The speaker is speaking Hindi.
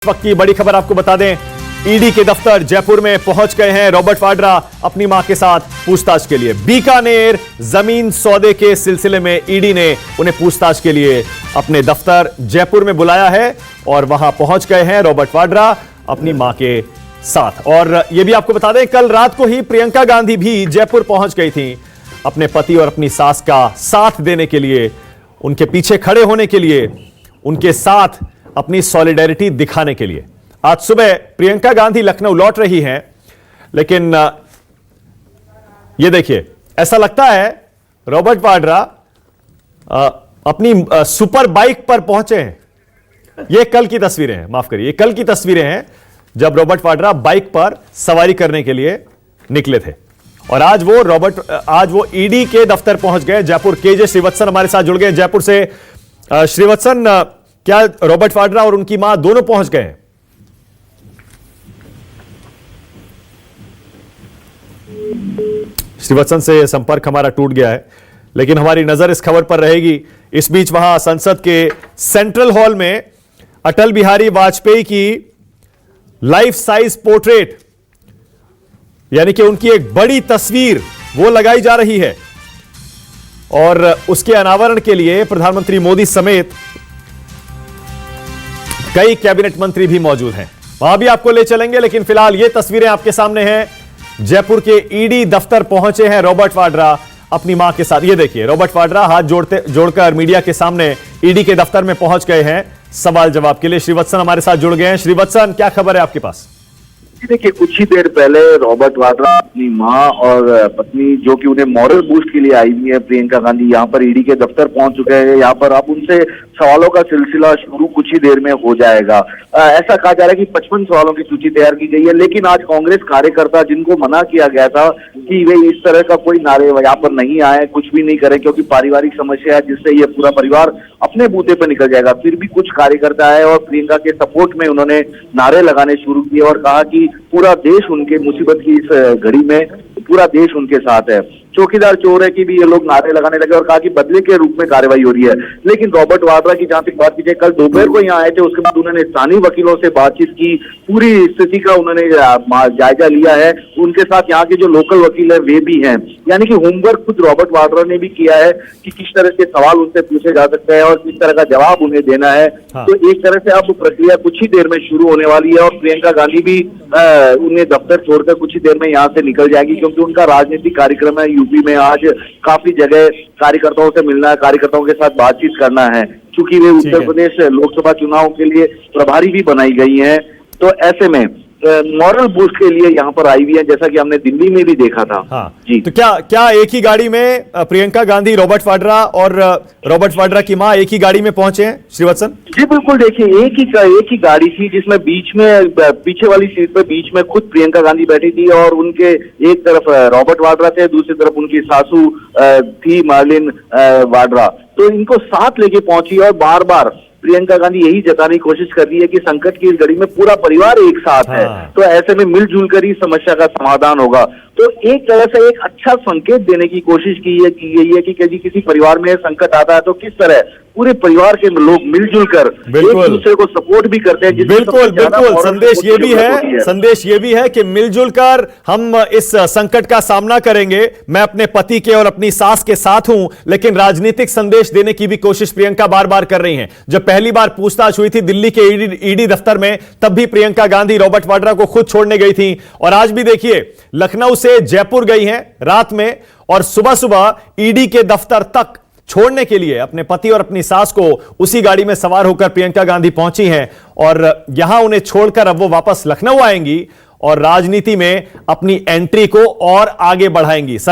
वक्त की बड़ी खबर आपको बता दें, ईडी के दफ्तर जयपुर में पहुंच गए हैं रॉबर्ट वाड्रा अपनी मां के साथ पूछताछ के लिए। बीकानेर जमीन सौदे के सिलसिले में ईडी ने उन्हें पूछताछ के लिए अपने दफ्तर जयपुर में बुलाया है और वहां पहुंच गए हैं रॉबर्ट वाड्रा अपनी मां के साथ। और यह भी आपको बता दें, कल रात को ही प्रियंका गांधी भी जयपुर पहुंच गई थी अपने पति और अपनी सास का साथ देने के लिए, उनके पीछे खड़े होने के लिए, उनके साथ अपनी सॉलिडेरिटी दिखाने के लिए। आज सुबह प्रियंका गांधी लखनऊ लौट रही हैं, लेकिन यह देखिए, ऐसा लगता है रॉबर्ट वाड्रा अपनी सुपर बाइक पर पहुंचे हैं। यह कल की तस्वीरें हैं, माफ करिए, कल की तस्वीरें हैं जब रॉबर्ट वाड्रा बाइक पर सवारी करने के लिए निकले थे। और आज वो ईडी के दफ्तर पहुंच गए जयपुर। केजे श्रीवत्सन हमारे साथ जुड़ गए जयपुर से। श्रीवत्सन, क्या रॉबर्ट वाड्रा और उनकी मां दोनों पहुंच गए हैं? श्रीवत्सन से संपर्क हमारा टूट गया है, लेकिन हमारी नजर इस खबर पर रहेगी। इस बीच वहां संसद के सेंट्रल हॉल में अटल बिहारी वाजपेयी की लाइफ साइज पोर्ट्रेट, यानी कि उनकी एक बड़ी तस्वीर वो लगाई जा रही है और उसके अनावरण के लिए प्रधानमंत्री मोदी समेत कई कैबिनेट मंत्री भी मौजूद हैं। वहां भी आपको ले चलेंगे, लेकिन फिलहाल ये तस्वीरें आपके सामने हैं। जयपुर के ईडी दफ्तर पहुंचे हैं रॉबर्ट वाड्रा अपनी मां के साथ। ये देखिए, रॉबर्ट वाड्रा हाथ जोड़कर मीडिया के सामने ईडी के दफ्तर में पहुंच गए हैं सवाल जवाब के लिए। श्रीवत्सन हमारे साथ जुड़ गए हैं। श्रीवत्सन, क्या खबर है आपके पास? देखिए, कुछ ही देर पहले रॉबर्ट वाड्रा अपनी मां और पत्नी, जो कि उन्हें मॉरल बूस्ट के लिए आई हुई है, प्रियंका गांधी, यहाँ पर ईडी के दफ्तर पहुंच चुके हैं। यहाँ पर अब उनसे सवालों का सिलसिला शुरू कुछ ही देर में हो जाएगा। ऐसा कहा जा रहा है कि 55 सवालों की सूची तैयार की गई है, लेकिन आज कांग्रेस कार्यकर्ता, जिनको मना किया गया था कि वे इस तरह का कोई नारे यहाँ पर नहीं आए, कुछ भी नहीं करें, क्योंकि पारिवारिक समस्या है जिससे ये पूरा परिवार अपने बूते पर निकल जाएगा, फिर भी कुछ कार्यकर्ता आए और प्रियंका के सपोर्ट में उन्होंने नारे लगाने शुरू किए और कहा कि पूरा देश उनके मुसीबत की इस घड़ी में पूरा देश उनके साथ है। चौकीदार चोर है कि भी ये लोग नारे लगाने लगे और कहा कि बदले के रूप में कार्रवाई हो रही है। लेकिन रॉबर्ट वाड्रा की जहां तक बात की जाए, कल दोपहर को यहाँ आए थे, उसके बाद उन्होंने स्थानीय वकीलों से बातचीत की, पूरी स्थिति का उन्होंने जायजा लिया है। उनके साथ यहाँ के जो लोकल वकील है वे भी हैं, यानी कि होमवर्क खुद रॉबर्ट वाड्रा ने भी किया है कि किस तरह के सवाल उनसे पूछे जा सकते हैं और किस तरह का जवाब उन्हें देना है। तो एक तरह से अब प्रक्रिया कुछ ही देर में शुरू होने वाली है और प्रियंका गांधी भी उन्हें दफ्तर छोड़कर कुछ ही देर में यहाँ से निकल जाएगी, क्योंकि उनका राजनीतिक कार्यक्रम है यूपी में। आज काफी जगह कार्यकर्ताओं से मिलना है, कार्यकर्ताओं के साथ बातचीत करना है, क्योंकि वे उत्तर प्रदेश लोकसभा चुनाव के लिए प्रभारी भी बनाई गई हैं। तो ऐसे में मॉरल बूस्ट के लिए यहाँ पर आई हुई है, जैसा कि हमने दिल्ली में भी देखा था। हाँ। जी, तो क्या एक ही गाड़ी में प्रियंका गांधी, रॉबर्ट वाड्रा और रॉबर्ट वाड्रा की मां एक ही गाड़ी में पहुंचे हैं? श्रीवत्सन जी बिल्कुल, देखिए, एक ही गाड़ी थी जिसमें बीच में, पीछे वाली सीट पर बीच में खुद प्रियंका गांधी बैठी थी और उनके एक तरफ रॉबर्ट वाड्रा थे, दूसरी तरफ उनकी सासू थी मार्लिन वाड्रा। तो इनको साथ लेके पहुंची और बार बार प्रियंका गांधी यही जताने की कोशिश कर रही है कि संकट की इस घड़ी में पूरा परिवार एक साथ है। तो ऐसे में मिलजुल कर ही समस्या का समाधान होगा। तो एक तरह से एक अच्छा संकेत देने की कोशिश की गई है कि यदि किसी परिवार में संकट आता है तो किस तरह पूरे परिवार के लोग मिलजुल कर एक दूसरे को सपोर्ट भी करते हैं। बिल्कुल बिल्कुल, संदेश ये भी है कि मिलजुल कर हम इस संकट का सामना करेंगे। मैं अपने पति के और अपनी सास के साथ हूं, लेकिन राजनीतिक संदेश देने की भी कोशिश प्रियंका बार बार कर रही हैं। जब पहली बार पूछताछ हुई थी दिल्ली के ईडी दफ्तर में, तब भी प्रियंका गांधी रॉबर्ट वाड्रा को खुद छोड़ने गई थी। और आज भी देखिए, लखनऊ से जयपुर गई हैं रात में और सुबह सुबह ईडी के दफ्तर तक छोड़ने के लिए अपने पति और अपनी सास को उसी गाड़ी में सवार होकर प्रियंका गांधी पहुंची हैं। और यहां उन्हें छोड़कर अब वो वापस लखनऊ आएंगी और राजनीति में अपनी एंट्री को और आगे बढ़ाएंगी।